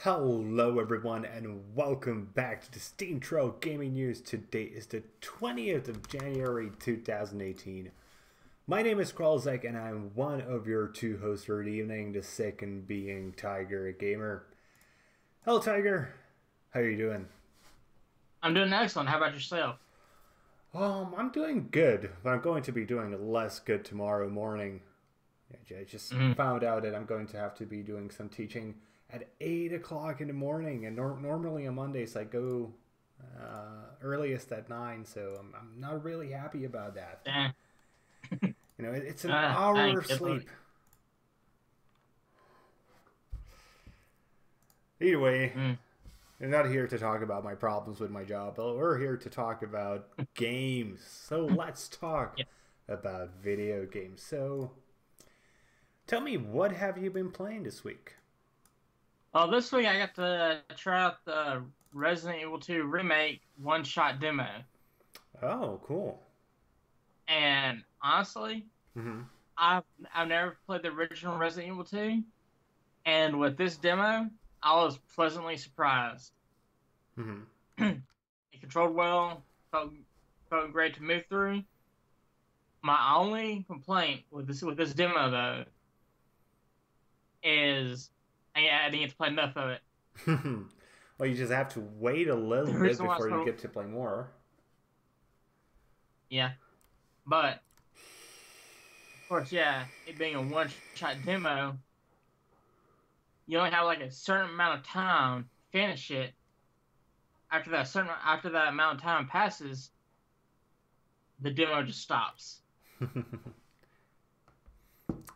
Hello everyone and welcome back to the SteemTrail Gaming News. Today is the 20th of January 2018. My name is Kralizec and I'm one of your two hosts for the evening, the second being Tygergamer. Hello Tiger, how are you doing? I'm doing excellent. How about yourself? I'm doing good, but I'm going to be doing less good tomorrow morning. I just Mm. found out that I'm going to have to be doing some teaching at 8 o'clock in the morning, and normally on Mondays I go earliest at 9, so I'm not really happy about that. Damn. You know, it's an hour Dang, of good luck. sleep. Either way, Mm. I'm not here to talk about my problems with my job, but we're here to talk about games. So let's talk Yeah. about video games. So tell me, what have you been playing this week? Well, this week I got to try out the Resident Evil 2 remake one-shot demo, Oh, cool. and honestly, Mm-hmm. I've I've never played the original Resident Evil 2, and with this demo, I was pleasantly surprised. Mm-hmm. It controlled well, felt great to move through. My only complaint with this demo though is I didn't get to play enough of it. Well, you just have to wait a little The bit reason why before you so get to play more. yeah. But of course, yeah, it being a one-shot demo, you only have like a certain amount of time to finish it. After that amount of time passes, the demo just stops.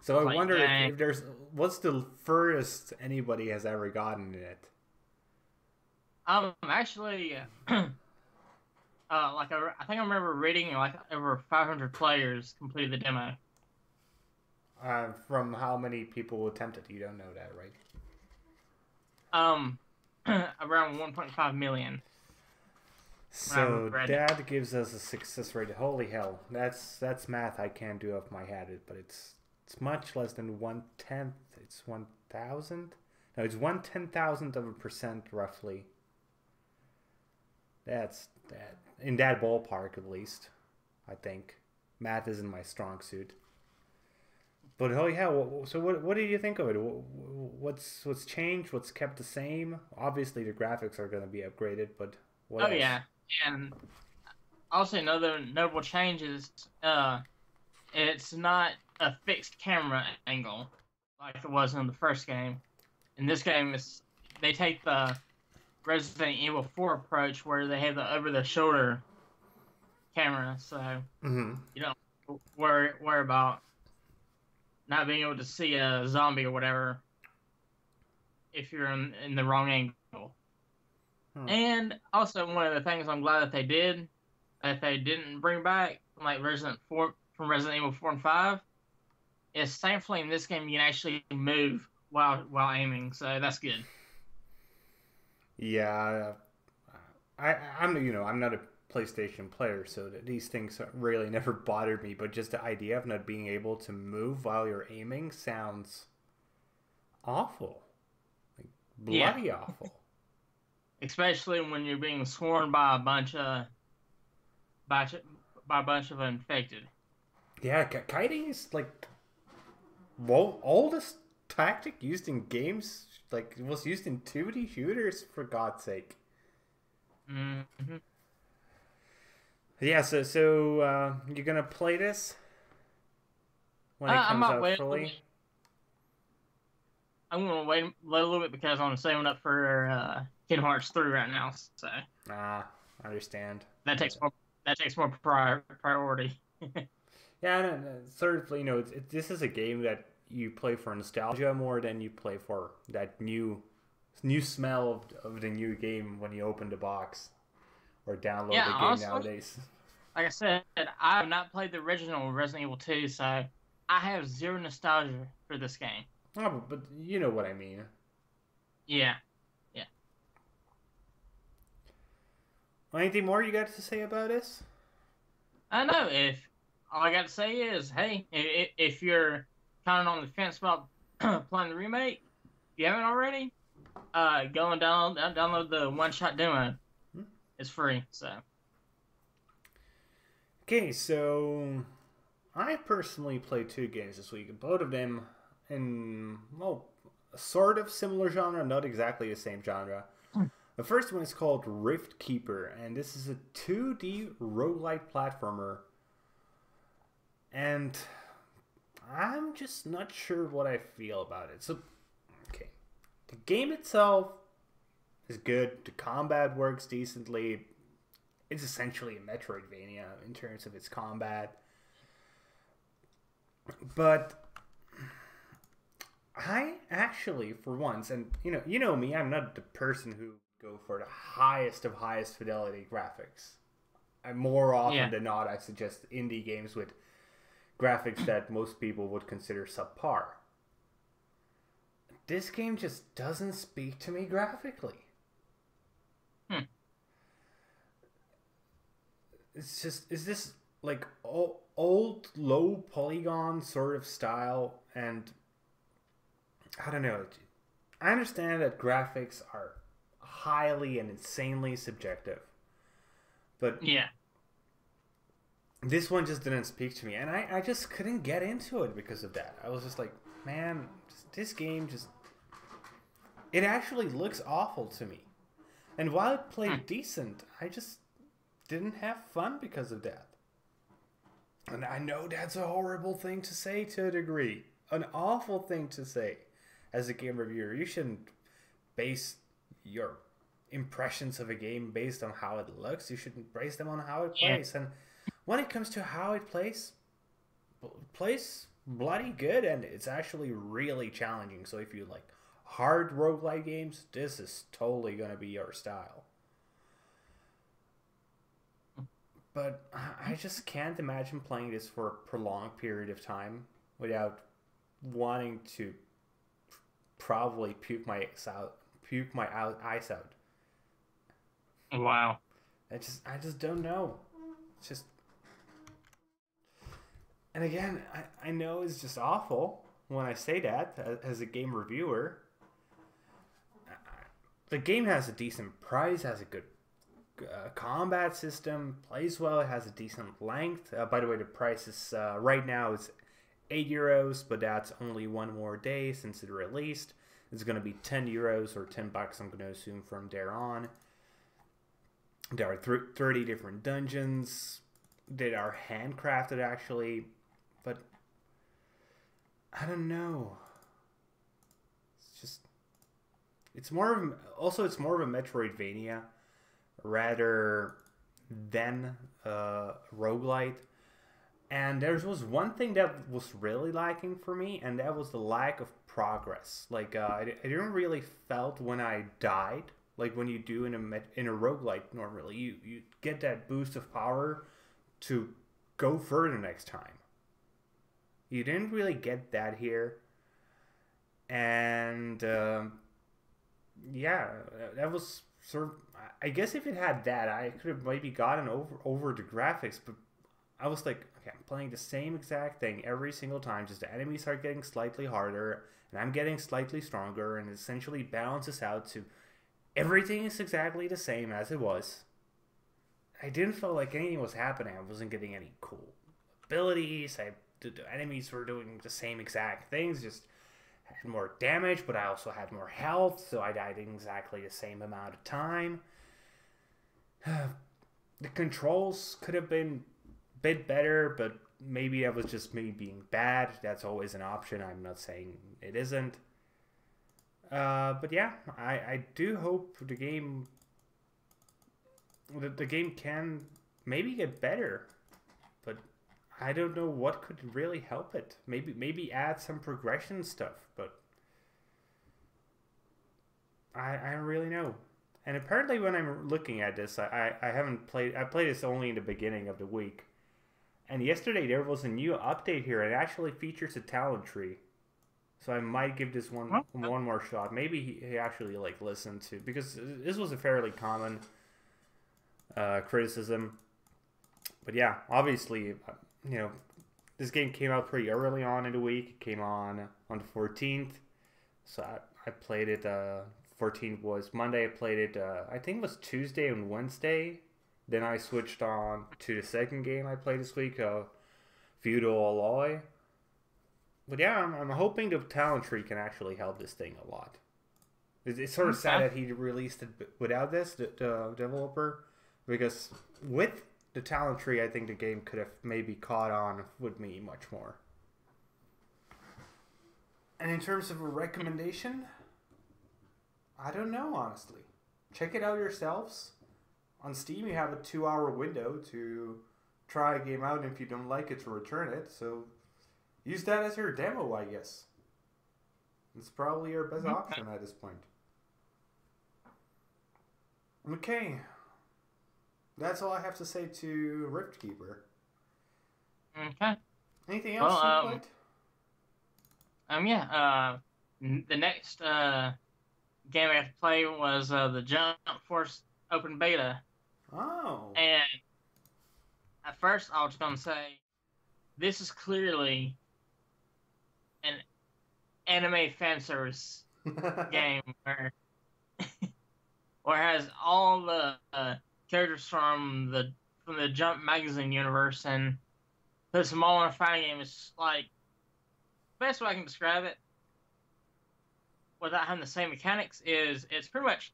So I It's like, wonder dang. if there's what's the furthest anybody has ever gotten in it. Actually, I think I remember reading like over 500 players completed the demo. From how many people attempted, you don't know that, right? Um, around 1.5 million when I So read it. that gives us a success rate. Holy hell, that's math I can't do off my head, but it's much less than 1/10. It's 1,000. No, it's 1/10,000 of a percent roughly. That's that in that ballpark at least. I think math isn't my strong suit. But oh yeah, so what do you think of it? What's changed? What's kept the same? Obviously the graphics are going to be upgraded, but what Oh else? yeah, and also another notable change is it's not a fixed camera angle like it was in the first game. In this game, they take the Resident Evil 4 approach where they have the over the shoulder camera, so Mm-hmm. you don't worry about not being able to see a zombie or whatever if you're in the wrong angle. Hmm. And also one of the things I'm glad that they didn't bring back like Resident Evil 4 and 5 is thankfully in this game you can actually move while aiming, so that's good. Yeah, I'm not a PlayStation player, so these things really never bothered me. But just the idea of not being able to move while you're aiming sounds awful, like Yeah, bloody awful. especially when you're being swarmed by by, by a bunch of infected. Yeah, kiting is like oldest tactic used in games. Like it was used in 2D shooters for God's sake. Hmm. Yeah, so you're gonna play this when it I'm comes not out waiting. fully? I'm gonna wait a little bit because I'm saving up for Kingdom Hearts 3 right now, so I understand. that Uh, takes more priority. Yeah, and thirdly, this is a game that you play for nostalgia more than you play for that new smell of the new game when you open the box or download Yeah, the game honestly, nowadays. like I said, I have not played the original Resident Evil 2, so I have zero nostalgia for this game. Oh, but you know what I mean. Yeah, yeah. Anything more you got to say about this? I know if all I got to say is, hey, if you're kind of on the fence about playing the remake, if you haven't already, go and download the one-shot demo. Hmm? It's free, so. Okay, so I personally played 2 games this week, both of them in, well, sort of similar genre, not exactly the same genre. The first one is called Rift Keeper, and this is a 2D roguelite platformer. And I'm just not sure what I feel about it. So, okay. The game itself is good. The combat works decently. It's essentially a Metroidvania in terms of its combat. But I actually, for once, and you know me, I'm not the person who go for the highest of highest fidelity graphics. And more often Yeah. than not, I suggest indie games with graphics that most people would consider subpar. This game just doesn't speak to me graphically. Hmm. Is this like old low polygon sort of style? And I don't know. I understand that graphics are highly and insanely subjective, but Yeah. this one just didn't speak to me, and I just couldn't get into it because of that. I was just like, man, this game just, it actually looks awful to me. And while it Hmm. played decent, I just didn't have fun because of that. And I know that's a horrible thing to say to a degree. An awful thing to say as a game reviewer. You shouldn't base your impressions of a game based on how it looks. You should base them on how it Yeah. plays. And when it comes to how it plays bloody good, and it's actually really challenging. So if you like hard roguelike games, this is totally going to be your style. But I just can't imagine playing this for a prolonged period of time without wanting to probably puke my eyes out. Wow. I just don't know. It's just, and again, I know it's just awful when I say that as a game reviewer. The game has a decent price, has a good combat system, plays well, it has a decent length. By the way, the price is right now it's €8, but that's only one more day since it released. It's going to be €10 or $10, I'm going to assume from there on. There are 30 different dungeons that are handcrafted actually, but I don't know. It's just, it's more of it's more of a Metroidvania rather than roguelite. And there was one thing that was really lacking for me, and that was the lack of progress. Like I didn't really felt when I died, like when you do in a roguelite normally, you get that boost of power to go further next time. You didn't really get that here, and yeah, that was sort of. I guess if it had that, I could have maybe gotten over the graphics, but I was like, okay, I'm playing the same exact thing every single time. Just the enemies are getting slightly harder, and I'm getting slightly stronger, and it essentially balances out to everything is exactly the same as it was. I didn't feel like anything was happening. I wasn't getting any cool abilities. The enemies were doing the same exact things, just had more damage, but I also had more health, so I died in exactly the same amount of time. The controls could have been a bit better, but maybe that was just me being bad. That's always an option. I'm not saying it isn't. But yeah, I do hope the game can maybe get better, but I don't know what could really help it. Maybe add some progression stuff, but I don't really know. And apparently, when I'm looking at this, I haven't played. I played this only in the beginning of the week. And yesterday there was a new update here. It actually features a talent tree, so I might give this Well, one more shot. Maybe he actually like listened to, because this was a fairly common criticism. But yeah, obviously you know, this game came out pretty early on in the week. It came on the 14th. So I played it. 14th was Monday. I played it. I think it was Tuesday and Wednesday. Then I switched on to the second game I played this week, Feudal Alloy. But yeah, I'm hoping the talent tree can actually help this thing a lot. It's sort of sad that he released it without this, the developer, because with the talent tree, I think the game could have maybe caught on with me much more. And in terms of a recommendation, I don't know, honestly. Check it out yourselves. On Steam, you have a 2-hour window to try a game out, and if you don't like it, to return it. So use that as your demo, I guess. It's probably your best option at this point. Okay. That's all I have to say to Rift Keeper. Okay. Anything else you played? The next game I had to play was the Jump Force Open Beta. Oh. And at first I was going to say, this is clearly an anime fan service game where has all the characters from the Jump magazine universe and puts them all in a fighting game. It's like, best way I can describe it without having the same mechanics is it's pretty much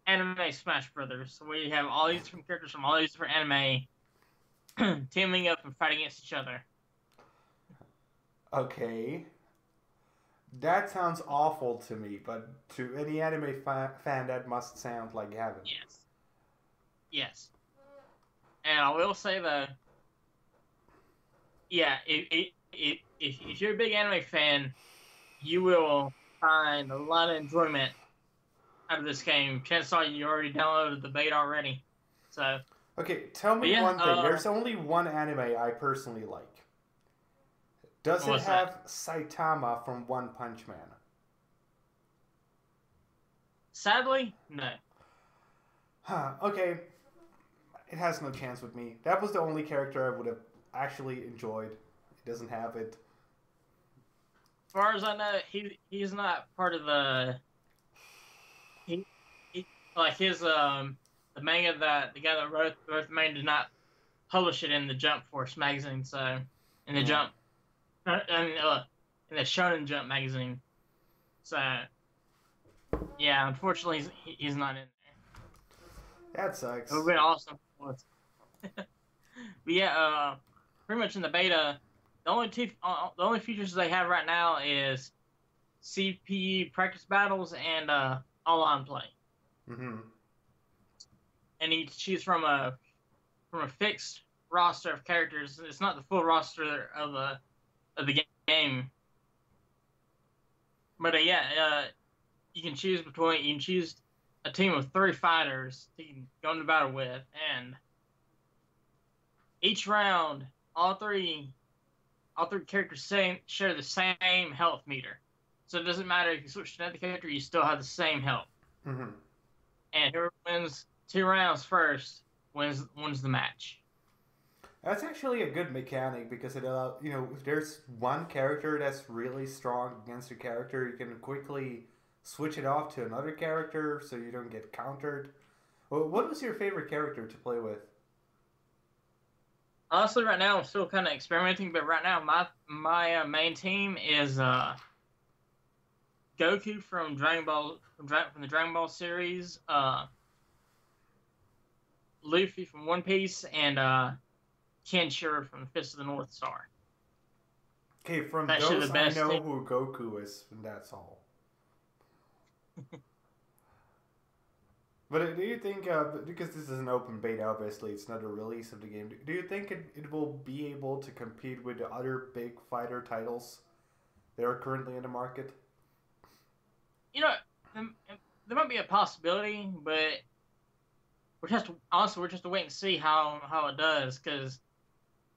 anime Smash Brothers. So we have all these different characters from all these different anime teaming up and fighting against each other. Okay. That sounds awful to me, but to any anime fan, that must sound like heaven. Yes. Yes. And I will say though, yeah, if you're a big anime fan, you will find a lot of enjoyment out of this game. Chances are you already downloaded the beta already. So. Okay, tell me one thing. There's only one anime I personally like. Does it have Saitama from One Punch Man? Sadly, no. Huh, okay. It has no chance with me. That was the only character I would have actually enjoyed. It doesn't have it. As far as I know, he's not part of the... Like his, the manga that the guy that wrote the manga did not publish it in the Jump Force magazine, so... In the Jump... in the Shonen Jump magazine. So, yeah, unfortunately, he's not in there. That sucks. It would have been awesome. But yeah, pretty much in the beta, the only features they have right now is CPU practice battles and online play. Mm-hmm. And you can choose from a fixed roster of characters. It's not the full roster of the game. But you can choose a team of 3 fighters that you can go into battle with, and each round, all three characters share the same health meter. So it doesn't matter if you switch to another character, you still have the same health. Mm-hmm. And whoever wins 2 rounds first wins the match. That's actually a good mechanic because it allows, if there's one character that's really strong against a character, you can quickly switch it off to another character so you don't get countered. Well, what was your favorite character to play with? Honestly, right now I'm still kind of experimenting, but right now my main team is Goku from Dragon Ball from the Dragon Ball series, Luffy from One Piece, and Kenshiro from Fist of the North Star. Okay, from those I know who Goku is, and that's all. But do you think, because this is an open beta, obviously, it's not a release of the game, do you think it will be able to compete with the other big fighter titles that are currently in the market? There might be a possibility, but we're just to wait and see how it does, because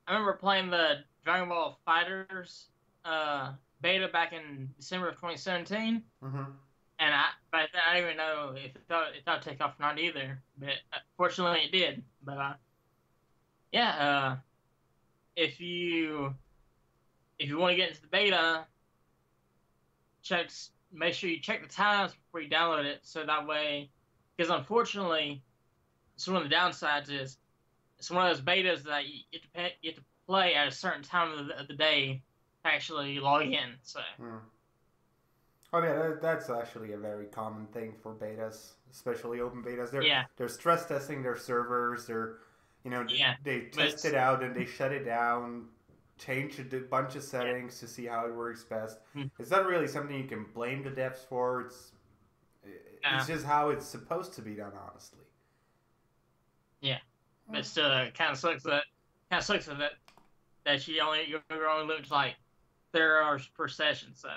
I remember playing the Dragon Ball FighterZ beta back in December of 2017, mm-hmm. And I didn't even know if it would take off or not either. But fortunately, it did. But if you want to get into the beta, make sure you check the times before you download it, so that way, because unfortunately, it's one of the downsides is it's one of those betas that you have to play at a certain time of the day to actually log in. So. Oh yeah, that's actually a very common thing for betas, especially open betas. Yeah. They're stress testing their servers. Yeah. They test it out and they shut it down, change a bunch of settings to see how it works best. It's not really something you can blame the devs for. It's just how it's supposed to be done, honestly. Yeah, but still, it kind of sucks that you're only limited to like 30 hours per session. So.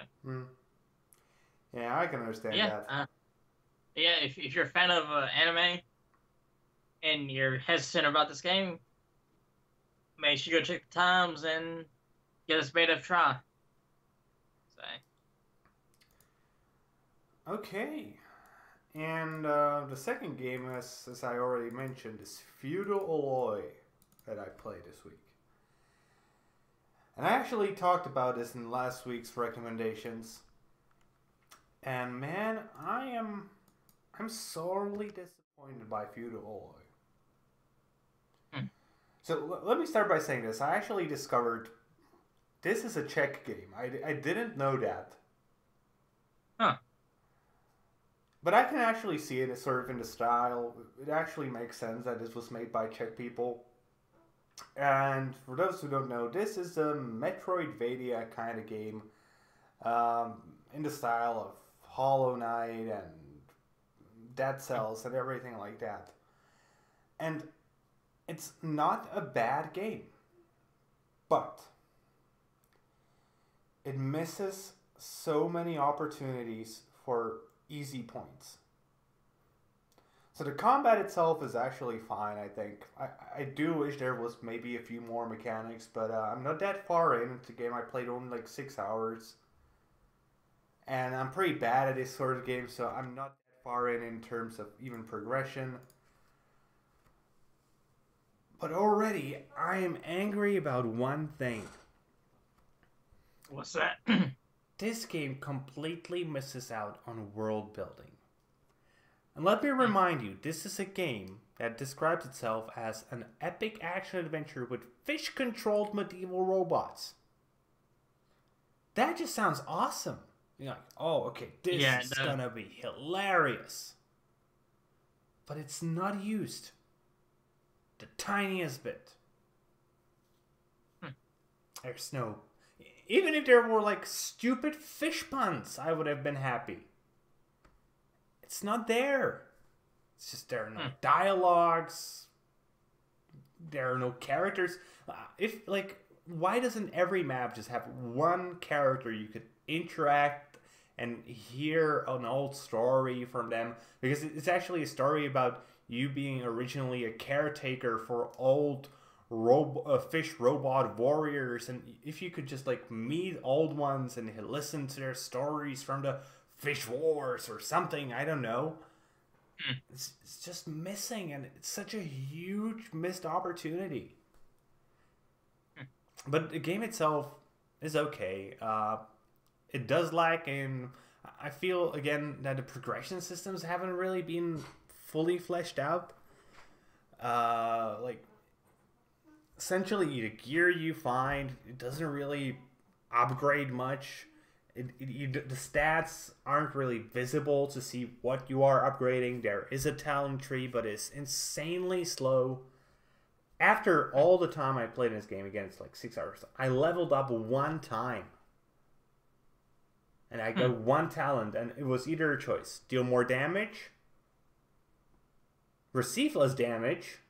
Yeah, I can understand that. Yeah, if you're a fan of anime and you're hesitant about this game, make sure you go check the times and get this beta a try. So. Okay. And the second game, as I already mentioned, is Feudal Alloy that I played this week. And I actually talked about this in last week's recommendations. And man, I'm sorely disappointed by Feudal Alloy. So let me start by saying this. I actually discovered this is a Czech game. I didn't know that. Huh. But I can actually see it as sort of in the style. It actually makes sense that this was made by Czech people. And for those who don't know, this is a Metroidvania kind of game. In the style of Hollow Knight and Dead Cells and everything like that. And it's not a bad game. But it misses so many opportunities for easy points. So the combat itself is actually fine, I think. I do wish there was maybe a few more mechanics, but I'm not that far into the game. I played only like 6 hours. And I'm pretty bad at this sort of game, so I'm not that far in terms of even progression. But already, I am angry about one thing. What's that? This game completely misses out on world building. And let me remind you, this is a game that describes itself as an epic action adventure with fish-controlled medieval robots. That just sounds awesome. You're like, oh, okay, this is gonna be hilarious. But it's not used the tiniest bit. There's no... Even if there were like stupid fish puns, I would have been happy. It's not there. It's just there are no dialogues. There are no characters. Why doesn't every map just have one character you could interact and hear an old story from them? Because it's actually a story about you being originally a caretaker for old fish robot warriors, and if you could just like meet old ones and listen to their stories from the fish wars or something, I don't know. It's just missing, and it's such a huge missed opportunity. But the game itself is okay. It does lack in... I feel, again, that the progression systems haven't really been fully fleshed out. Essentially, the gear you find, it doesn't really upgrade much. The stats aren't really visible to see what you are upgrading. There is a talent tree, but it's insanely slow. After all the time I played in this game, again, it's like 6 hours, I leveled up one time. And I got one talent, and it was either a choice. Deal more damage, receive less damage,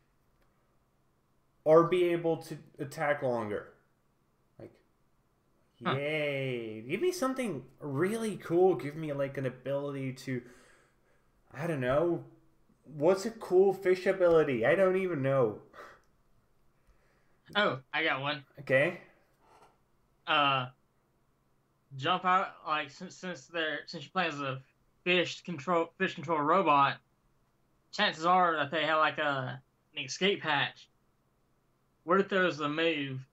or be able to attack longer. Like, yay. Give me something really cool. Give me like an ability to, I don't know. What's a cool fish ability? I don't even know. Oh, I got one. Okay. Jump out, like, since you're playing as a fish control robot, chances are that they have like an escape hatch. What if there was a move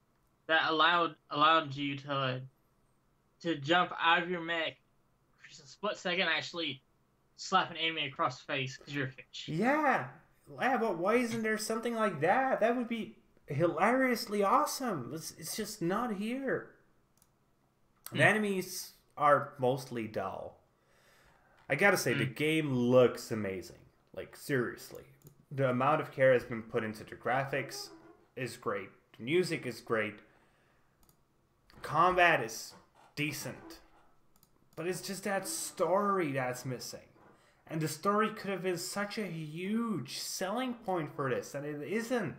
that allowed you to jump out of your mech for just a split second, actually slap an enemy across the face because you're a fish. Yeah, but why isn't there something like that? That would be hilariously awesome. It's just not here. The enemies are mostly dull. I gotta say, the game looks amazing. Like, seriously. The amount of care has been put into the graphics is great. The music is great. Combat is decent. But it's just that story that's missing. And the story could have been such a huge selling point for this, and it isn't.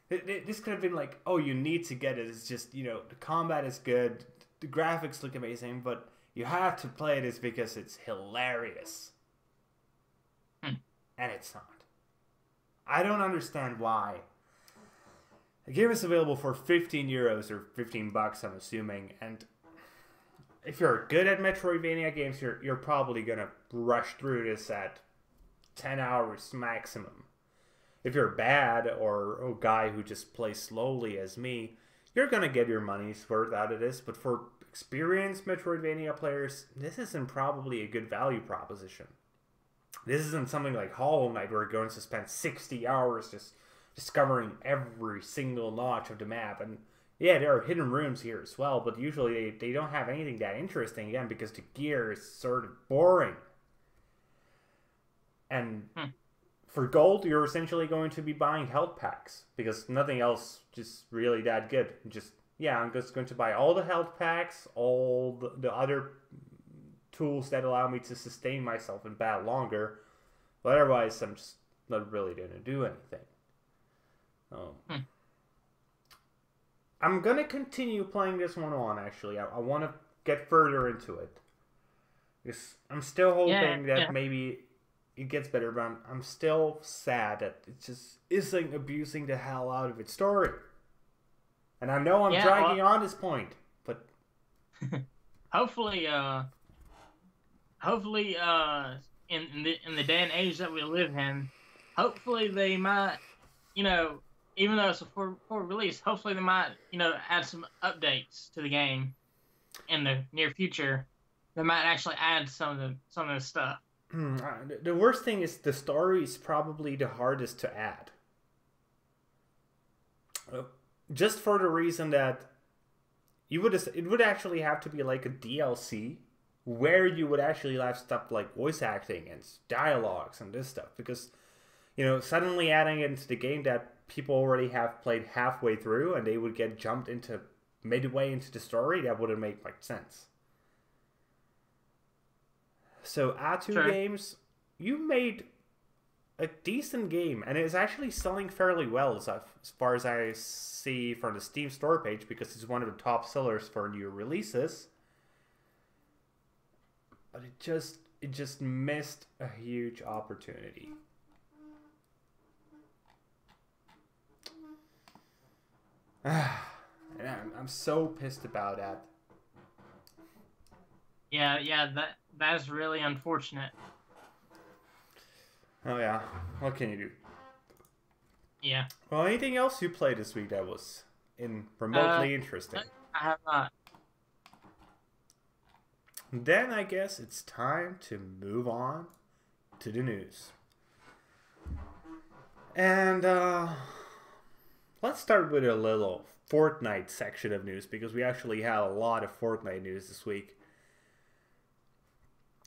This could have been like, oh, you need to get it. It's just, the combat is good, the graphics look amazing, but you have to play this because it's hilarious. And it's not. I don't understand why. The game is available for 15 euros or 15 bucks, I'm assuming, and if you're good at Metroidvania games, you're probably gonna rush through this at 10 hours maximum. If you're bad or a guy who just plays slowly as me, you're gonna get your money's worth out of this. But for experienced Metroidvania players, this isn't probably a good value proposition. This isn't something like Hollow Knight where you're going to spend 60 hours just discovering every single notch of the map. And yeah, there are hidden rooms here as well, but usually they don't have anything that interesting, again, because the gear is sort of boring. And for gold, you're essentially going to be buying health packs, because nothing else just really that good. I'm just going to buy all the health packs, all the other tools that allow me to sustain myself in battle longer, but otherwise I'm just not really going to do anything. I'm going to continue playing this one on, actually. I want to get further into it. Because I'm still hoping that maybe it gets better, but I'm still sad that it just isn't abusing the hell out of its story. And I know I'm dragging on this point, but... hopefully, in the day and age that we live in, hopefully they might, even though it's a for release, hopefully they might, add some updates to the game in the near future. They might actually add some of this stuff. The worst thing is the story is probably the hardest to add. Just for the reason that it would actually have to be like a DLC where you would actually have stuff like voice acting and dialogues and this stuff, because suddenly adding it into the game that people already have played halfway through and they would get jumped into midway into the story, that wouldn't make much sense. So A2 Games, you made a decent game, and it's actually selling fairly well as far as I see from the Steam store page, because it's one of the top sellers for new releases. But it just missed a huge opportunity. And I'm so pissed about that. Yeah, that is really unfortunate. Oh yeah, what can you do? Yeah. Well, anything else you played this week that was remotely interesting? I have not. Then I guess it's time to move on to the news. And let's start with a little Fortnite section of news, because we actually had a lot of Fortnite news this week.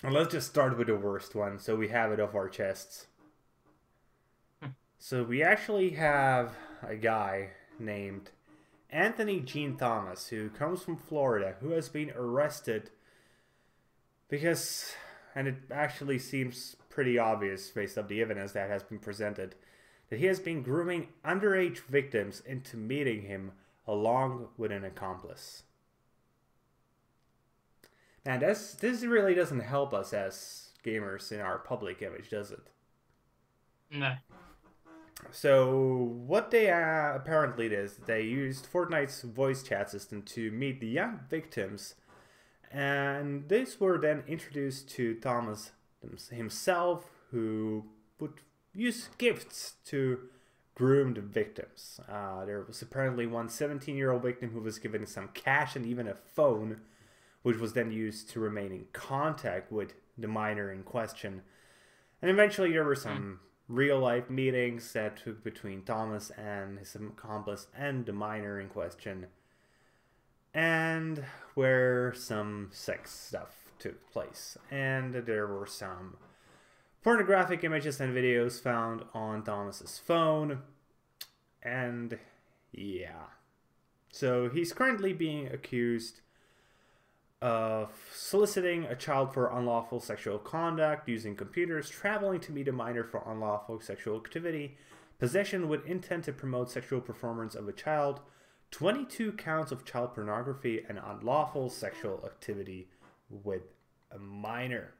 And let's just start with the worst one, so we have it off our chests. So we actually have a guy named Anthony Gene Thomas, who comes from Florida, who has been arrested because, and it actually seems pretty obvious based on the evidence that has been presented, that he has been grooming underage victims into meeting him along with an accomplice. And this really doesn't help us as gamers in our public image, does it? No. So what they apparently did is they used Fortnite's voice chat system to meet the young victims, and these were then introduced to Thomas himself, who would use gifts to groomed victims. There was apparently one 17-year-old victim who was given some cash and even a phone, which was then used to remain in contact with the minor in question. And eventually there were some real-life meetings that took between Thomas and his accomplice and the minor in question, and where some sex stuff took place. And there were some pornographic images and videos found on Thomas's phone. And yeah. So he's currently being accused of soliciting a child for unlawful sexual conduct, using computers, traveling to meet a minor for unlawful sexual activity, possession with intent to promote sexual performance of a child, 22 counts of child pornography, and unlawful sexual activity with a minor.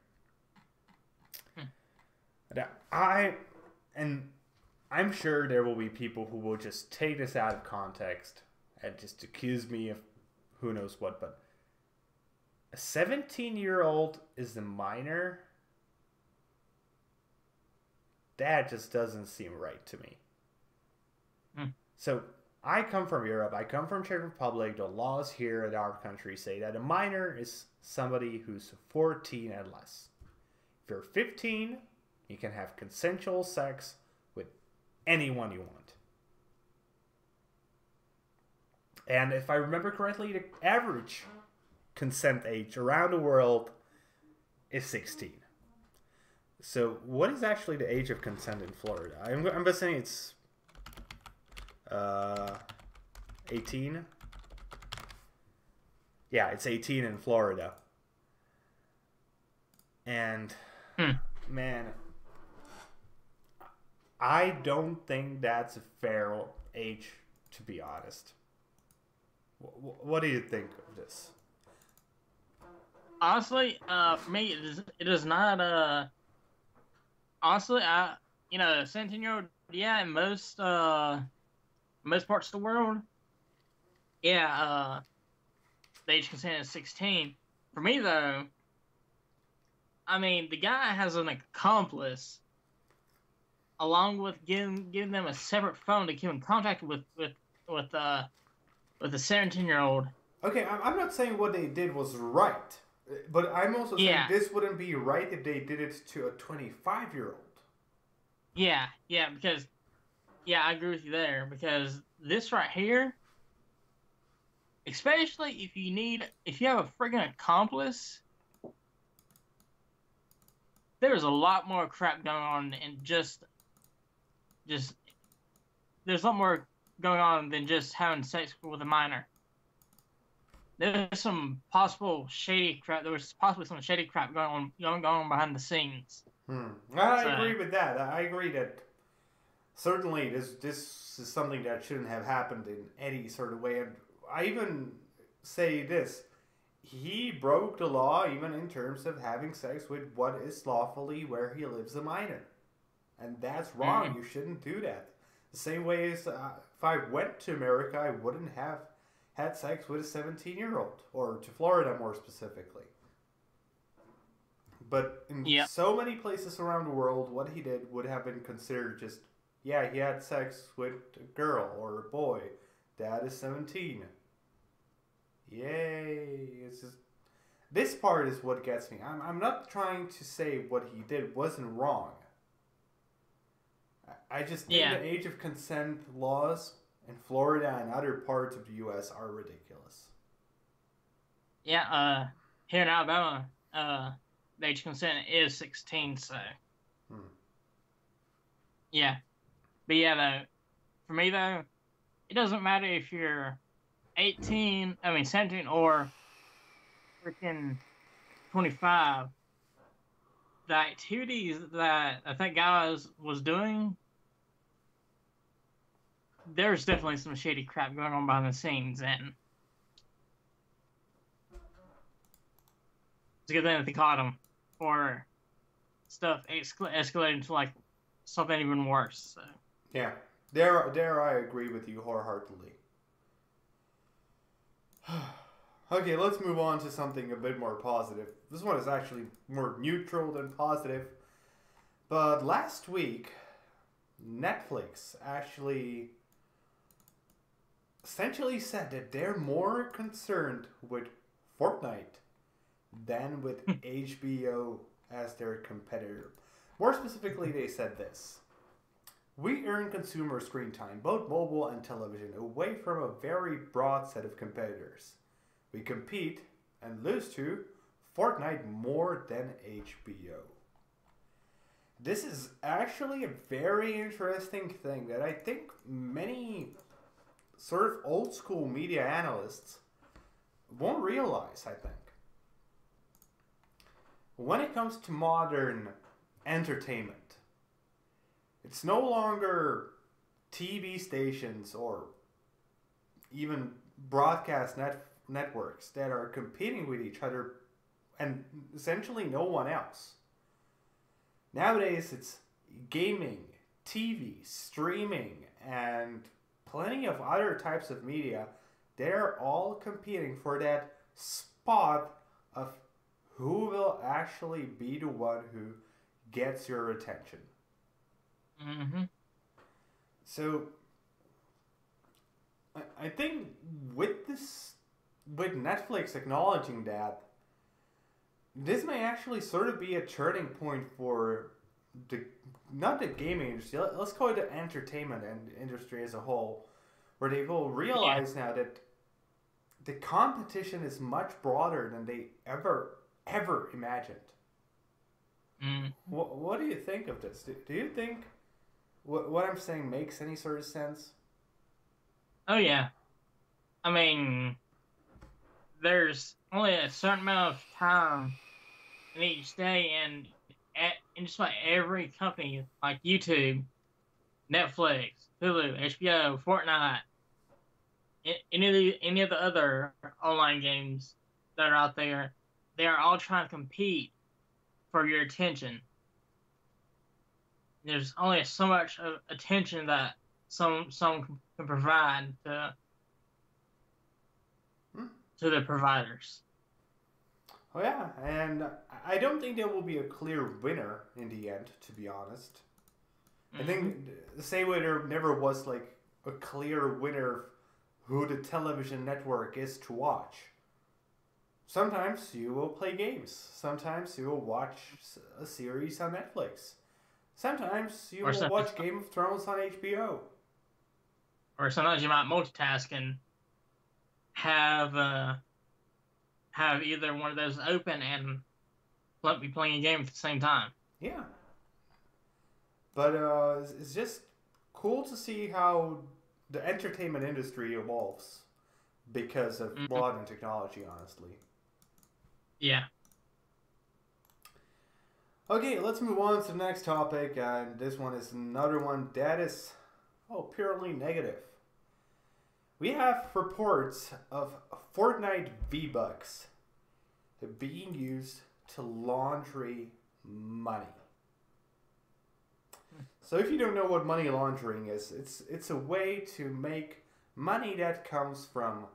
I'm sure there will be people who will just take this out of context and just accuse me of who knows what, but a 17-year-old is the minor? That just doesn't seem right to me. So, I come from Europe, I come from Czech Republic. The laws here in our country say that a minor is somebody who's 14 and less. If you're 15, you can have consensual sex with anyone you want. And if I remember correctly, the average consent age around the world is 16. So what is actually the age of consent in Florida? I'm guessing it's 18. Yeah, it's 18 in Florida. And man, I don't think that's a fair age, to be honest. What do you think of this? Honestly, for me, it is not. Honestly, 17-year-old, yeah, in most parts of the world, yeah, the age consent is 16. For me, though, I mean, the guy has an accomplice, along with giving them a separate phone to keep in contact with the 17-year-old. Okay, I'm not saying what they did was right. But I'm also saying this wouldn't be right if they did it to a 25-year-old. Yeah, because I agree with you there, because this right here, especially if you have a friggin' accomplice, there's a lot more crap going on, and just there's a lot more going on than just having sex with a minor. There's some possible shady crap. There was possibly some shady crap going on behind the scenes. I agree with that. I agree that certainly this is something that shouldn't have happened in any sort of way. And I even say this: he broke the law even in terms of having sex with what is lawfully where he lives a minor, and that's wrong. You shouldn't do that. The same way as if I went to America, I wouldn't have had sex with a 17-year-old, or to Florida more specifically. But in so many places around the world, what he did would have been considered just, he had sex with a girl or a boy. Dad is 17. Yay. It's just, this part is what gets me. I'm not trying to say what he did wasn't wrong. I just think the age of consent laws in Florida and other parts of the U.S. are ridiculous. Yeah, here in Alabama, the age of consent is 16, so. Yeah. But yeah, though, for me, though, it doesn't matter if you're 17 or freaking 25. The activities that I think guy was doing, there's definitely some shady crap going on behind the scenes, and it's a good thing that they caught him, or stuff escalating to like something even worse. So. Yeah, there I agree with you wholeheartedly. Okay, let's move on to something a bit more positive. This one is actually more neutral than positive. But last week, Netflix actually essentially said that they're more concerned with Fortnite than with HBO as their competitor. More specifically, they said this: "We earn consumer screen time, both mobile and television, away from a very broad set of competitors. We compete and lose to Fortnite more than HBO." This is actually a very interesting thing that I think many sort of old school media analysts won't realize, I think. When it comes to modern entertainment, it's no longer TV stations or even broadcast networks that are competing with each other and essentially no one else. Nowadays, it's gaming, TV, streaming, and plenty of other types of media. They're all competing for that spot of who will actually be the one who gets your attention. Mm-hmm. So, I think with Netflix acknowledging that, this may actually sort of be a turning point for not the gaming industry, let's call it the entertainment industry as a whole, where they will realize now that the competition is much broader than they ever imagined. What do you think of this? Do you think what I'm saying makes any sort of sense? Oh yeah. I mean, there's only a certain amount of time in each day, and in just about every company like YouTube, Netflix, Hulu, HBO, Fortnite, any of the other online games that are out there, they are all trying to compete for your attention. There's only so much of attention that some can provide to the providers. Oh yeah, and I don't think there will be a clear winner in the end, to be honest. I think the same way there never was like a clear winner who the television network is to watch. Sometimes you will play games. Sometimes you will watch a series on Netflix. Sometimes you will watch Game of Thrones on HBO. Or sometimes you might multitask and have either one of those open and be playing a game at the same time. Yeah. But it's just cool to see how the entertainment industry evolves because of modern technology, honestly. Yeah. Okay, let's move on to the next topic, and this one is another one that is, purely negative. We have reports of Fortnite V-Bucks being used to laundry money. So if you don't know what money laundering is, it's a way to make money that comes from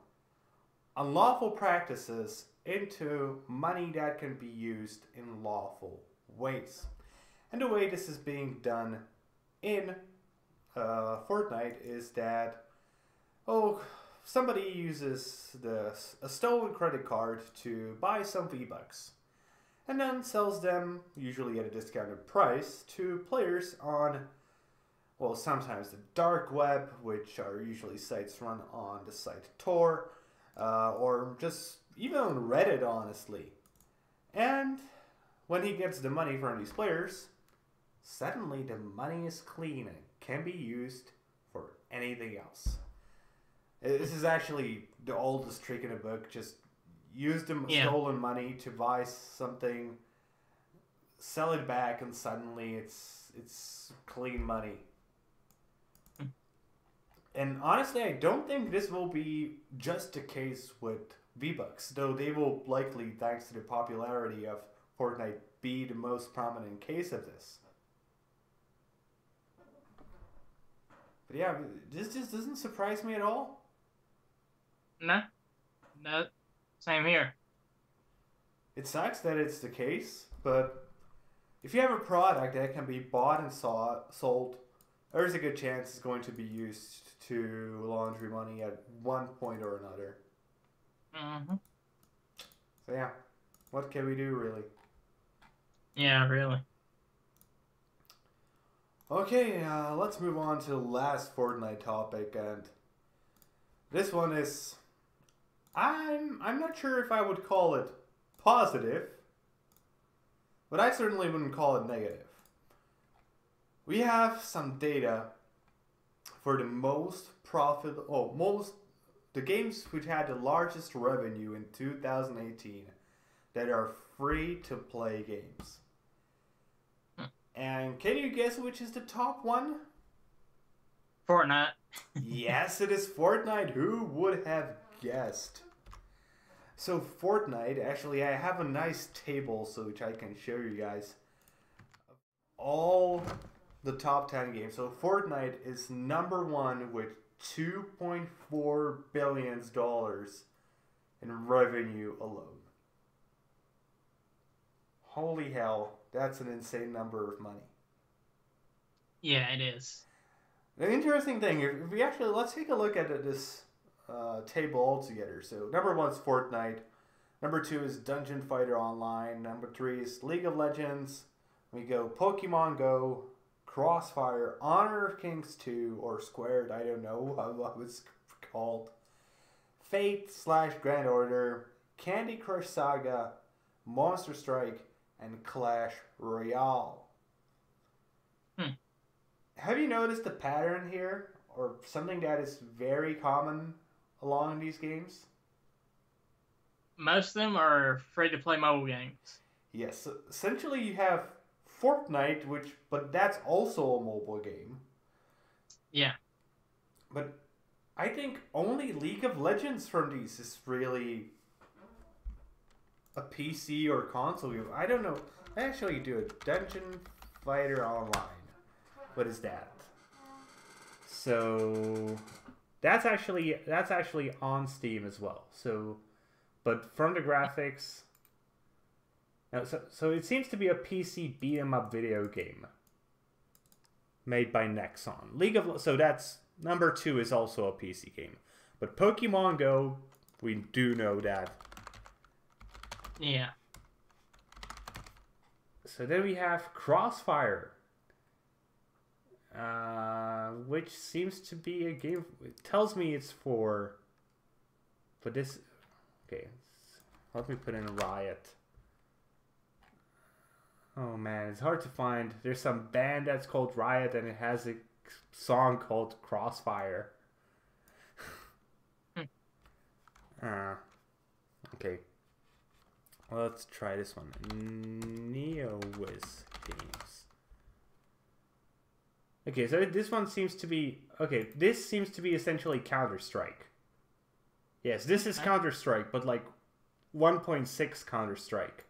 unlawful practices into money that can be used in lawful ways. And the way this is being done in Fortnite is that somebody uses a stolen credit card to buy some V-Bucks and then sells them, usually at a discounted price, to players on, sometimes the dark web, which are usually sites run on the site Tor, or just even on Reddit, honestly. And when he gets the money from these players, suddenly the money is clean and can be used for anything else. This is actually the oldest trick in the book. Just use the stolen money to buy something, sell it back, and suddenly it's clean money. And honestly, I don't think this will be just the case with V-Bucks, though they will likely, thanks to the popularity of Fortnite, be the most prominent case of this. But yeah, this just doesn't surprise me at all. No, same here. It sucks that it's the case, but if you have a product that can be bought and sold there's a good chance it's going to be used to launder money at one point or another. Mm-hmm. So yeah, what can we do really? Yeah, really. Okay, let's move on to the last Fortnite topic, and this one is I'm not sure if I would call it positive, but I certainly wouldn't call it negative. We have some data for the the games which had the largest revenue in 2018 that are free to play games. And can you guess which is the top one? Fortnite. Yes, it is Fortnite. Who would have guessed? So Fortnite, actually, I have a nice table so which I can show you guys. All the top 10 games. So Fortnite is number one with $2.4 billion in revenue alone. Holy hell, that's an insane number of money. Yeah, it is. The interesting thing, if we actually, let's take a look at this table altogether. So number one is Fortnite. Number two is Dungeon Fighter Online. Number three is League of Legends. We go Pokemon Go, Crossfire, Honor of Kings 2, or Squared, I don't know how it's called. Fate / Grand Order, Candy Crush Saga, Monster Strike, and Clash Royale. Have you noticed the pattern here, or something that is very common along these games? Most of them are free-to-play mobile games. Yes, so essentially you have Fortnite, but that's also a mobile game. Yeah. But I think only League of Legends from these is really a PC or console game. I don't know. I actually do a Dungeon Fighter Online. What is that? So that's actually on Steam as well. So, but from the graphics, so it seems to be a PC beat 'em up video game made by Nexon. So that's number two is also a PC game, but Pokemon Go, we do know that. Yeah. So then we have Crossfire. Which seems to be a game. It tells me it's for this. Okay, let me put in Riot. Oh man, it's hard to find. There's some band that's called Riot, and it has a song called Crossfire. Okay. Well, let's try this one. NeoWiz Games. Okay, so this one seems to be... Okay, this seems to be essentially Counter-Strike. Yes, this is Counter-Strike, but like 1.6 Counter-Strike.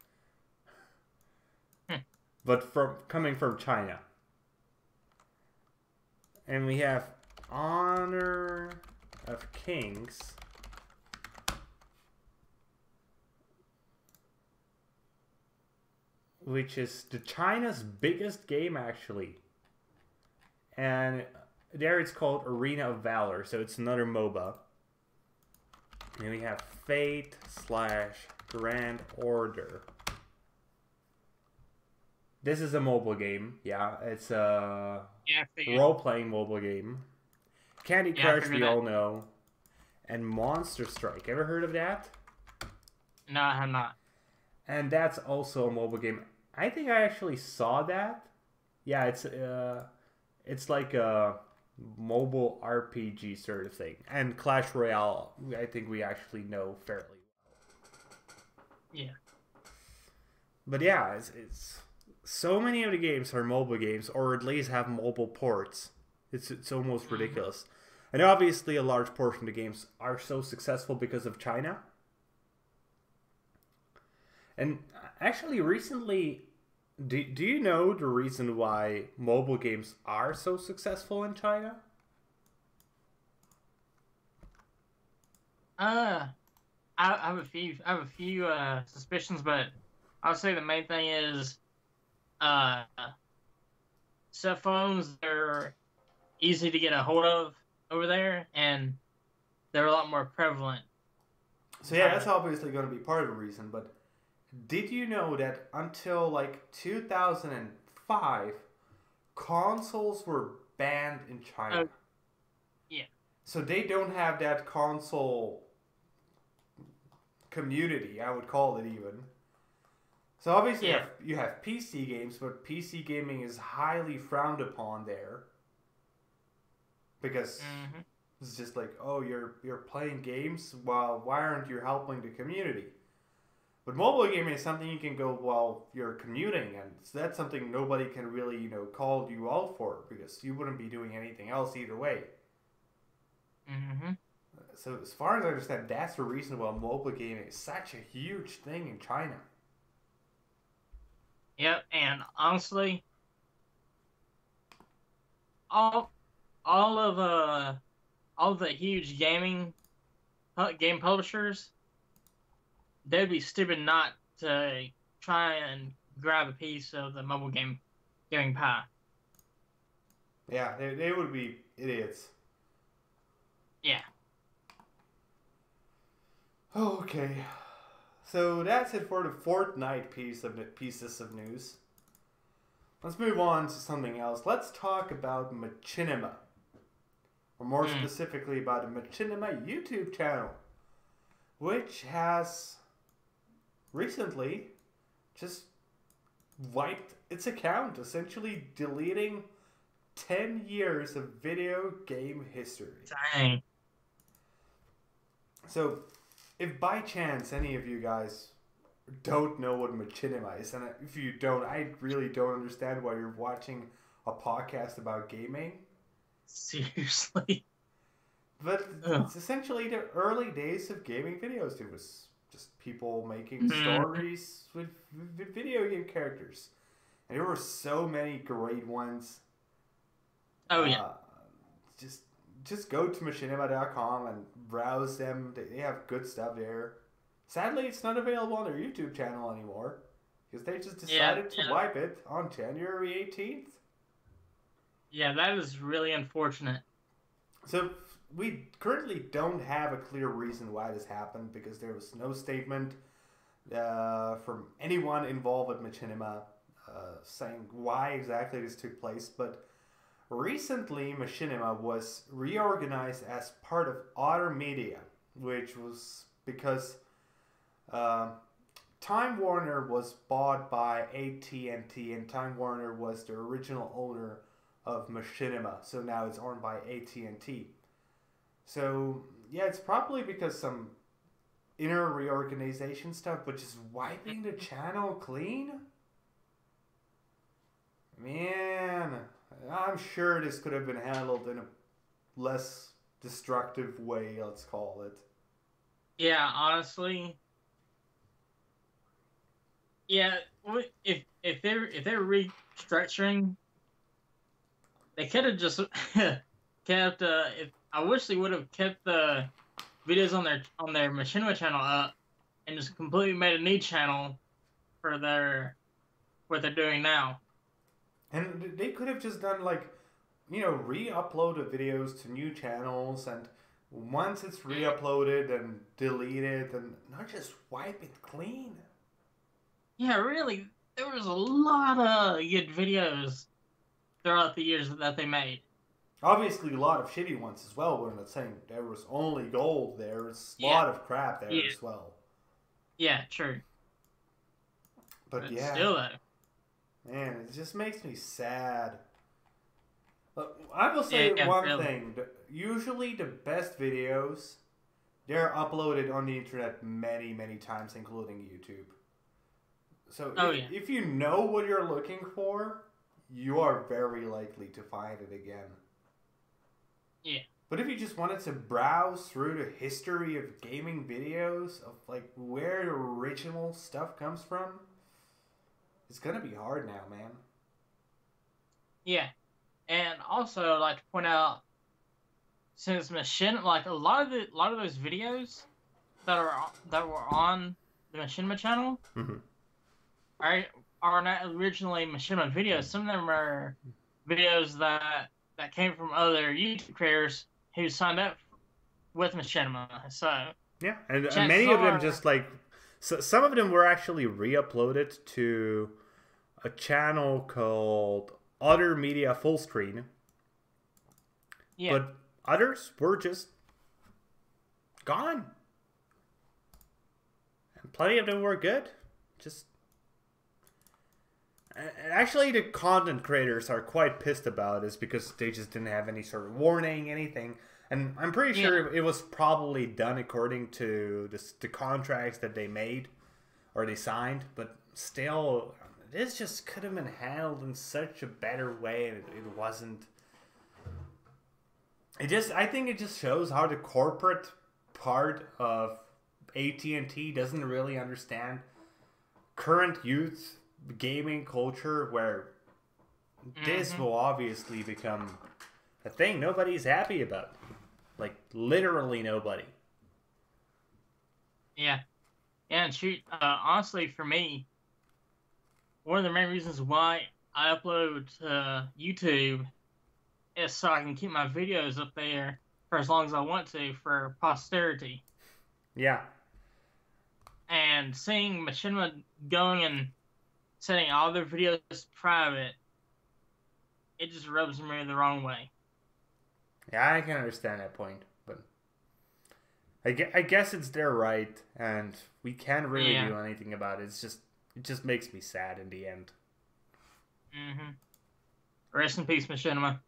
But coming from China. And we have Honor of Kings. Which is China's biggest game, actually. And there it's called Arena of Valor, so it's another MOBA. And we have Fate / Grand Order. This is a mobile game, yeah. It's a role-playing mobile game. Candy Crush, we all know. And Monster Strike. Ever heard of that? No, I have not. And that's also a mobile game. I think I actually saw that. Yeah, it's like a mobile RPG sort of thing. And Clash Royale, I think we actually know fairly well. Yeah. But yeah, it's so many of the games are mobile games, or at least have mobile ports. It's almost ridiculous. And obviously a large portion of the games are so successful because of China. And actually recently, do you know the reason why mobile games are so successful in China? I have a few suspicions, but I would say the main thing is cell phones. They're easy to get a hold of over there, and they're a lot more prevalent. So yeah, that's obviously going to be part of the reason. But did you know that until like 2005, consoles were banned in China? Yeah. So they don't have that console community, I would call it even. So obviously you have PC games, but PC gaming is highly frowned upon there. Because it's just like, oh, you're playing games, well, why aren't you helping the community? But mobile gaming is something you can go while you're commuting, and that's something nobody can really, call you out for, because you wouldn't be doing anything else either way. So as far as I understand, that's the reason why mobile gaming is such a huge thing in China. Yep, and honestly, all of the huge game publishers, they'd be stupid not to try and grab a piece of the mobile gaming pie. Yeah, they would be idiots. Yeah. Okay. So that's it for the Fortnite pieces of news. Let's move on to something else. Let's talk about Machinima. Or more specifically about the Machinima YouTube channel, which has recently just wiped its account, essentially deleting 10 years of video game history. Dang. So, if by chance any of you guys don't know what Machinima is, and if you don't, I really don't understand why you're watching a podcast about gaming. Seriously. But it's essentially the early days of gaming videos. It was just people making stories with video game characters. And there were so many great ones. Oh, yeah. Just go to machinima.com and browse them. They have good stuff there. Sadly, it's not available on their YouTube channel anymore, because they just decided to wipe it on January 18th. Yeah, that is really unfortunate. So we currently don't have a clear reason why this happened, because there was no statement from anyone involved with Machinima saying why exactly this took place. But recently, Machinima was reorganized as part of Otter Media, which was because Time Warner was bought by AT&T, and Time Warner was the original owner of Machinima, so now it's owned by AT&T. So yeah, it's probably because some inner reorganization stuff, but just wiping the channel clean? Man, I'm sure this could have been handled in a less destructive way, let's call it. Yeah, honestly. Yeah, if they're restructuring, they could have just kept. I wish they would have kept the videos on their Machinima channel up, and just completely made a new channel for what they're doing now. And they could have just done re-upload the videos to new channels, and once it's re-uploaded and deleted, and not just wipe it clean. Yeah, really, there was a lot of good videos throughout the years that they made. Obviously, a lot of shitty ones as well. We're not saying there was only gold. There was a lot of crap there as well. Yeah, true. But still, though. Man, it just makes me sad. I will say one thing. Usually the best videos, they're uploaded on the internet many, many times, including YouTube. So if you know what you're looking for, you are very likely to find it again. Yeah. But if you just wanted to browse through the history of gaming videos, of where the original stuff comes from, it's gonna be hard now, man. Yeah. And also, I'd like to point out, since Machinima, a lot of those videos that were on the Machinima channel are not originally Machinima videos. Some of them are videos that that came from other YouTube creators who signed up with Machinima. So yeah, and chances many of them are, just like some of them were actually re-uploaded to a channel called Other Media Full Screen, yeah, but others were just gone. And plenty of them were good. Just actually, the content creators are quite pissed about this because they just didn't have any sort of warning, anything. And I'm pretty sure it was probably done according to the contracts that they made or they signed, but still, this just could have been handled in such a better way, and it wasn't. I think it just shows how the corporate part of AT&T doesn't really understand current youth gaming culture, where this will obviously become a thing nobody's happy about. Like, literally nobody. yeah, and shoot. Honestly, for me, one of the main reasons why I upload to YouTube is so I can keep my videos up there for as long as I want to for posterity. Yeah. And seeing Machinima going and setting all their videos private, it just rubs me the wrong way. Yeah, I can understand that point, but I guess it's their right, and we can't really do anything about it. It just makes me sad in the end. Rest in peace, Machinima.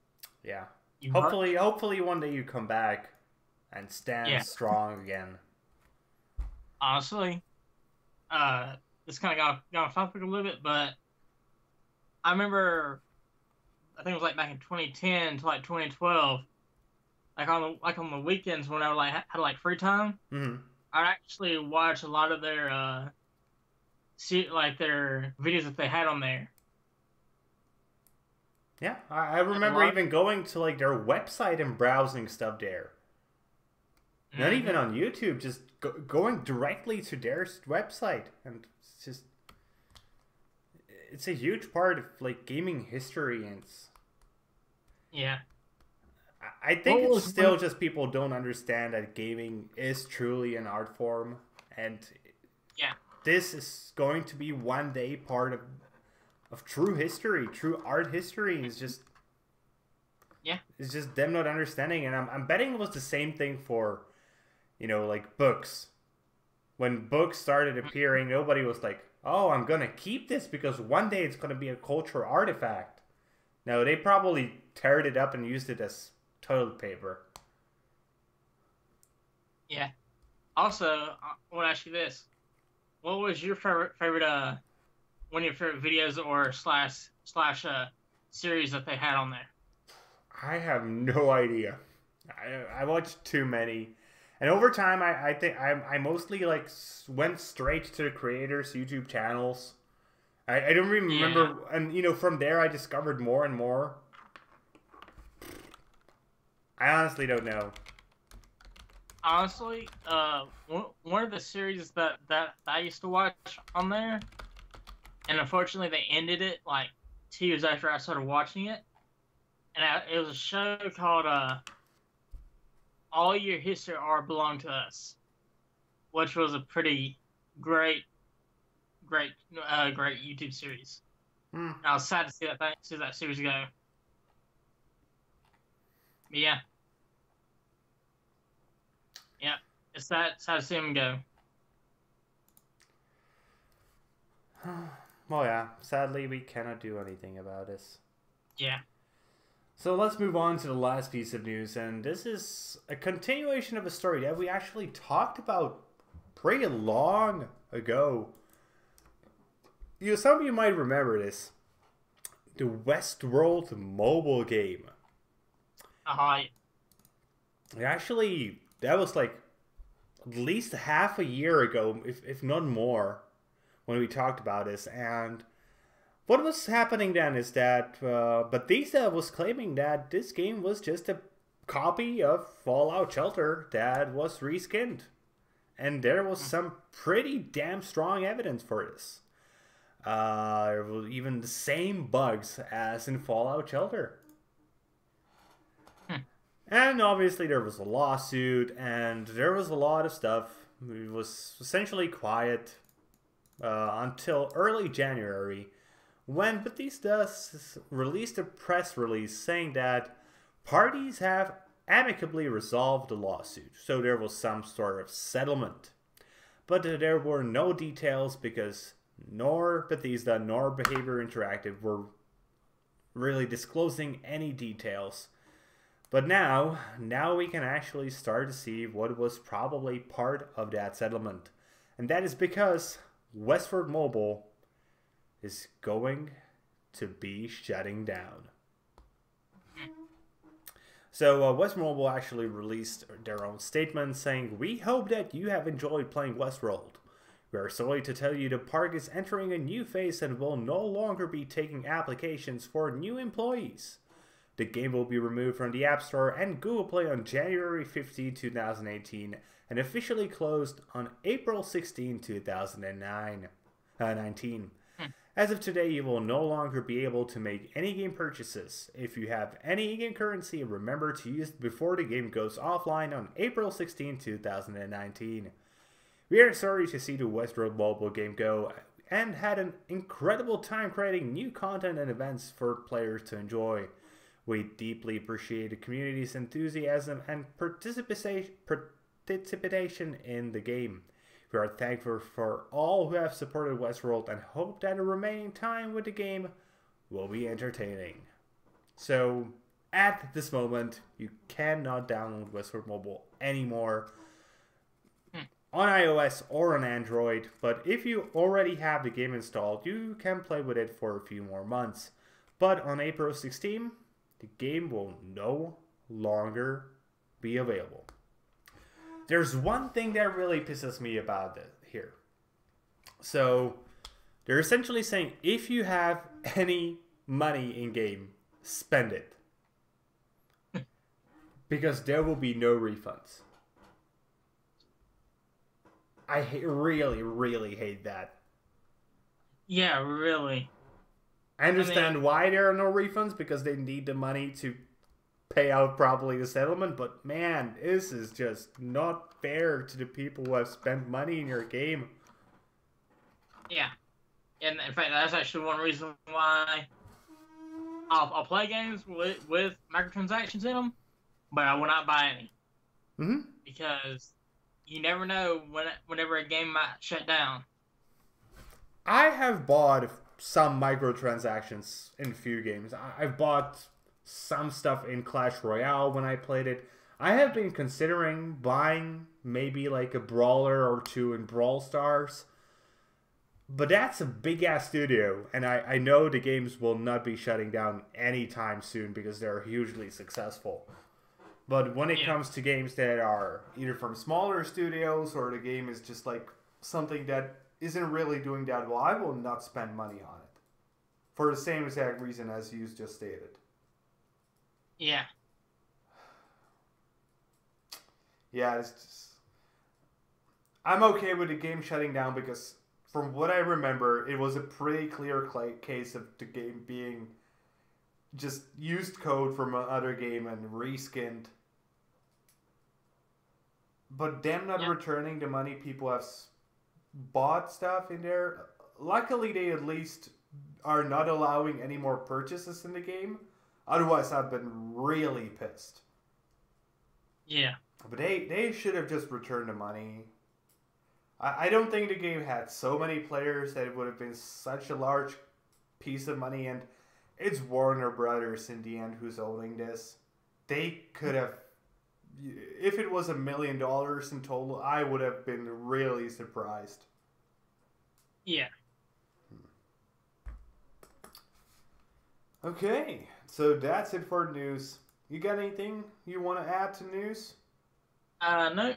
Yeah. Hopefully one day you come back and stand strong again. Honestly, this kind of got off topic a little bit, but I remember, I think it was like back in 2010 to like 2012, like on the weekends when I had like free time, I'd actually watch a lot of their their videos that they had on there. Yeah, I remember even going to like their website and browsing stuff there. Not even on YouTube, just going directly to their website, and it's a huge part of like gaming history, and I think it's still just people don't understand that gaming is truly an art form, and this is going to be one day part of true history, true art history. It's just it's just them not understanding, and I'm betting it was the same thing for, you know, like books. When books started appearing, nobody was like, oh, I'm gonna keep this because one day it's gonna be a cultural artifact. No, they probably teared it up and used it as toilet paper. Yeah. Also, I want to ask you this: what was your favorite one of your favorite videos or slash series that they had on there? I have no idea. I watched too many, and over time, I think I mostly like went straight to the creators' YouTube channels. I don't even remember, and you know, from there I discovered more and more. I honestly don't know. Honestly, one of the series that I used to watch on there, and unfortunately they ended it like 2 years after I started watching it, and it was a show called All Your History Are Belong to Us, which was a pretty great YouTube series. I was sad to see that series go. But yeah, it's sad to see him go. Well, yeah, sadly we cannot do anything about this. Yeah. So let's move on to the last piece of news, and this is a continuation of a story that we actually talked about pretty long ago. You know, some of you might remember this. The Westworld mobile game. Actually, that was like at least half a year ago, if not more, when we talked about this. And what was happening then is that Bethesda was claiming that this game was just a copy of Fallout Shelter that was reskinned. And there was some pretty damn strong evidence for this. There were even the same bugs as in Fallout Shelter. And obviously there was a lawsuit, and there was a lot of stuff. It was essentially quiet until early January, when Bethesda released a press release saying that parties have amicably resolved the lawsuit, so there was some sort of settlement. But there were no details because nor Bethesda nor Behavior Interactive were really disclosing any details. But now we can actually start to see what was probably part of that settlement. And that is because Westward Mobile is going to be shutting down. So Westward Mobile actually released their own statement saying, "We hope that you have enjoyed playing Westworld. We are sorry to tell you the park is entering a new phase and will no longer be taking applications for new employees. The game will be removed from the App Store and Google Play on January 15, 2018 and officially closed on April 16, 2019. As of today, you will no longer be able to make any game purchases. If you have any in-game currency, remember to use it before the game goes offline on April 16, 2019. We are sorry to see the Westworld mobile game go and had an incredible time creating new content and events for players to enjoy. We deeply appreciate the community's enthusiasm and participation in the game. We are thankful for all who have supported Westworld and hope that the remaining time with the game will be entertaining." So, at this moment, you cannot download Westworld Mobile anymore on iOS or on Android, but if you already have the game installed, you can play with it for a few more months. But on April 16, the game will no longer be available. There's one thing that really pisses me about it here. So, they're essentially saying, if you have any money in game, spend it. Because there will be no refunds. I really, really hate that. Yeah, really. I understand why there are no refunds, because they need the money to pay out probably the settlement, but man, this is just not fair to the people who have spent money in your game. Yeah. And in fact, that's actually one reason why I'll play games with microtransactions in them, but I will not buy any. Mm-hmm. Because you never know whenever a game might shut down. I have bought some microtransactions in a few games. I've bought some stuff in Clash Royale when I played it. I have been considering buying maybe like a brawler or two in Brawl Stars. But that's a big ass studio, and I know the games will not be shutting down anytime soon because they're hugely successful. But when it comes to games that are either from smaller studios or the game is just like something that isn't really doing that well, I will not spend money on it. For the same exact reason as you just stated. Yeah. Yeah, it's just... I'm okay with the game shutting down because from what I remember, it was a pretty clear case of the game being just used code from another game and reskinned. But them not returning the money people have bought stuff in there, luckily they at least are not allowing any more purchases in the game. Otherwise, I've been really pissed. Yeah. But they should have just returned the money. I don't think the game had so many players that it would have been such a large piece of money. And it's Warner Brothers in the end who's owning this. They could have... If it was $1 million in total, I would have been really surprised. Yeah. Okay, so that's it for news. You got anything you want to add to news? No.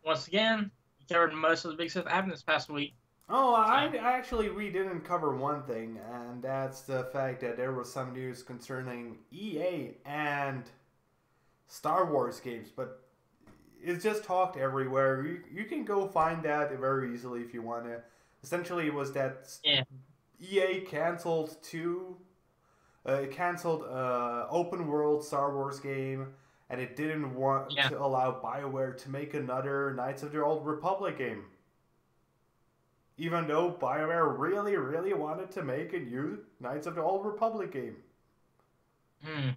Once again, you covered most of the big stuff that happened this past week. Oh, we didn't cover one thing, and that's the fact that there was some news concerning EA and Star Wars games, but it's just talked everywhere. You can go find that very easily if you want to. Essentially, it was that EA canceled two It canceled open world Star Wars game, and it didn't want to allow BioWare to make another Knights of the Old Republic game. Even though BioWare really, really wanted to make a new Knights of the Old Republic game.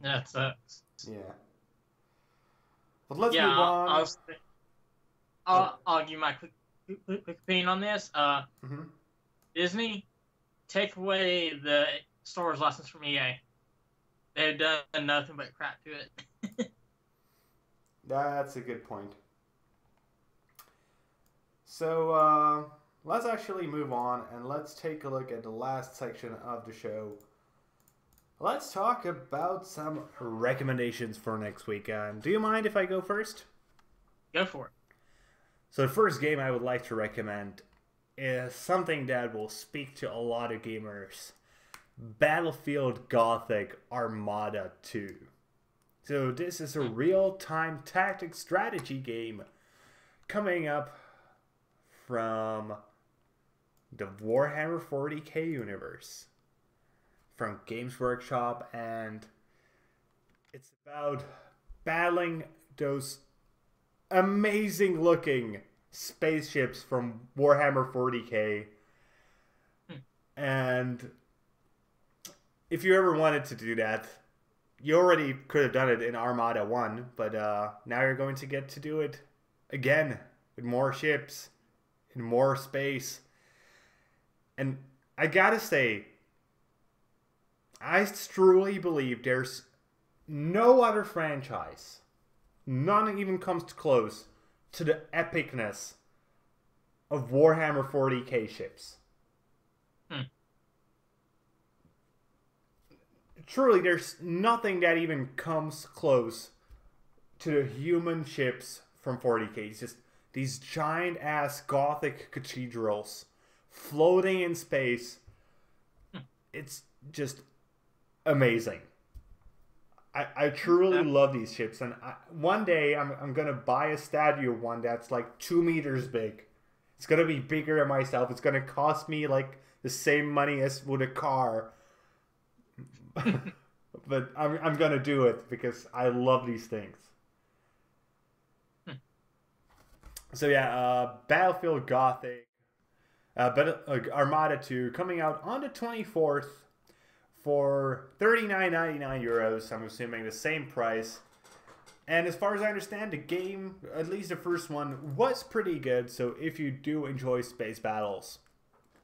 That sucks. Yeah. But let's move on. I'll give my quick opinion on this. Disney, take away the Star Wars license from EA. They've done nothing but crap to it. That's a good point. So, let's actually move on and let's take a look at the last section of the show. Let's talk about some recommendations for next week. Do you mind if I go first? Go for it. So the first game I would like to recommend is something that will speak to a lot of gamers. Battlefield Gothic Armada 2. So this is a real-time tactics strategy game coming up from the Warhammer 40k universe from Games Workshop, and it's about battling those amazing looking spaceships from Warhammer 40k. And if you ever wanted to do that, you already could have done it in Armada 1, but now you're going to get to do it again with more ships in more space. And I gotta say, I truly believe there's no other franchise, none even comes close to the epicness of Warhammer 40k ships. Truly, there's nothing that even comes close to the human ships from 40k. It's just these giant ass Gothic cathedrals floating in space. It's just amazing. I truly love these ships, and one day I'm gonna buy a statue of one that's like 2 meters big. It's gonna be bigger than myself. It's gonna cost me like the same money as with a car. But I'm gonna do it because I love these things. So yeah, Battlefield Gothic, Armada 2 coming out on the 24th for €39.99. I'm assuming the same price. And as far as I understand, the game, at least the first one, was pretty good. So if you do enjoy space battles,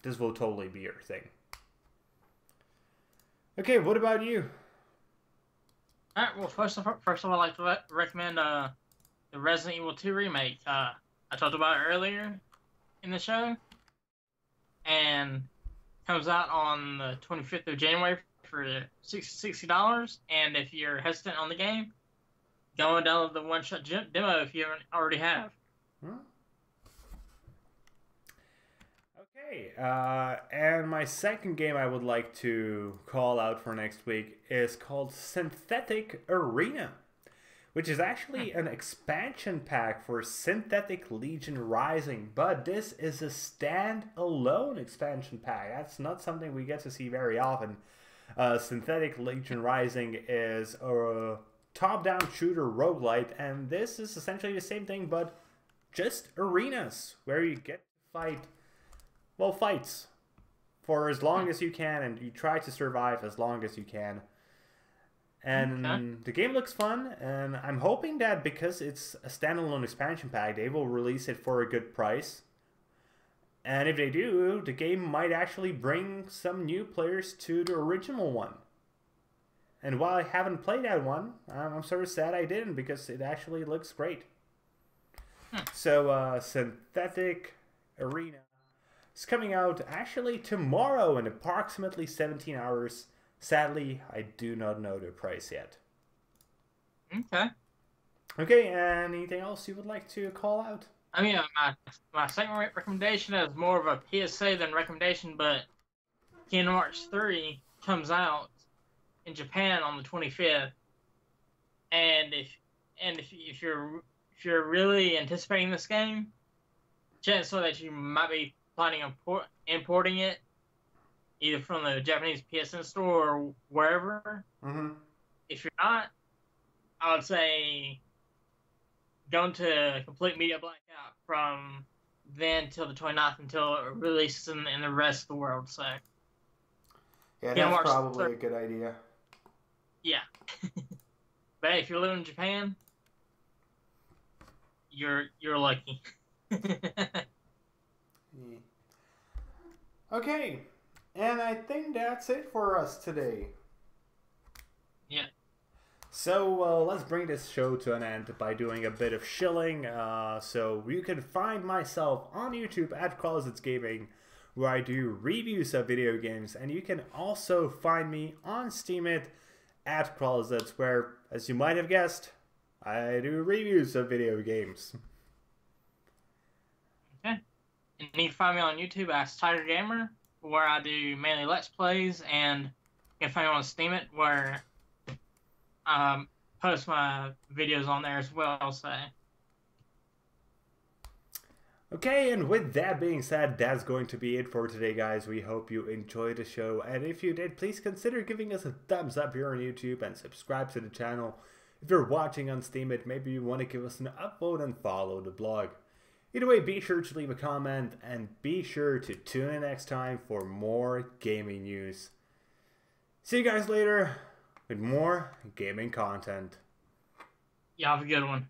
this will totally be your thing. Okay, what about you? Alright, well, first of all, I'd like to recommend the Resident Evil 2 remake. I talked about it earlier in the show. And comes out on the 25th of January for $60. And if you're hesitant on the game, go and download the one-shot demo if you already have. Okay, and my second game I would like to call out for next week is called Synthetic Arena, which is actually an expansion pack for Synthetic Legion Rising, but this is a standalone expansion pack. That's not something we get to see very often. Synthetic Legion Rising is a top-down shooter roguelite, and this is essentially the same thing, but just arenas where you get to fight, well, fights for as long as you can, and you try to survive as long as you can. And the game looks fun, and I'm hoping that because it's a standalone expansion pack, they will release it for a good price. And if they do, the game might actually bring some new players to the original one. And while I haven't played that one, I'm sort of sad I didn't, because it actually looks great. So, Synthetic Arena is coming out actually tomorrow in approximately 17 hours. Sadly, I do not know the price yet. Okay, anything else you would like to call out? I mean, my second recommendation is more of a PSA than recommendation, but Kingdom Hearts 3 comes out in Japan on the 25th, and if you're really anticipating this game, chances are that you might be planning on importing it. either from the Japanese PSN store or wherever. Mm-hmm. If you're not, I would say going to complete media blackout from then till the 29th until it releases in the rest of the world. So Yeah, get that's March probably 3rd. a good idea. Yeah. But hey, if you're living in Japan, you're lucky. Okay, and I think that's it for us today. Yeah. So let's bring this show to an end by doing a bit of shilling. So you can find myself on YouTube at Kralizec Gaming, where I do reviews of video games, and you can also find me on Steemit at Kralizec, where, as you might have guessed, I do reviews of video games. Okay. And you can find me on YouTube as Tygergamer, where I do mainly Let's Plays, and you can find me on Steemit, where post my videos on there as well. So Okay, and with that being said, that's going to be it for today, guys. We hope you enjoyed the show, and if you did, please consider giving us a thumbs up here on YouTube and subscribe to the channel. If you're watching on Steemit, maybe you want to give us an upvote and follow the blog. Either way, be sure to leave a comment, and be sure to tune in next time for more gaming news. See you guys later with more gaming content. yeah, have a good one.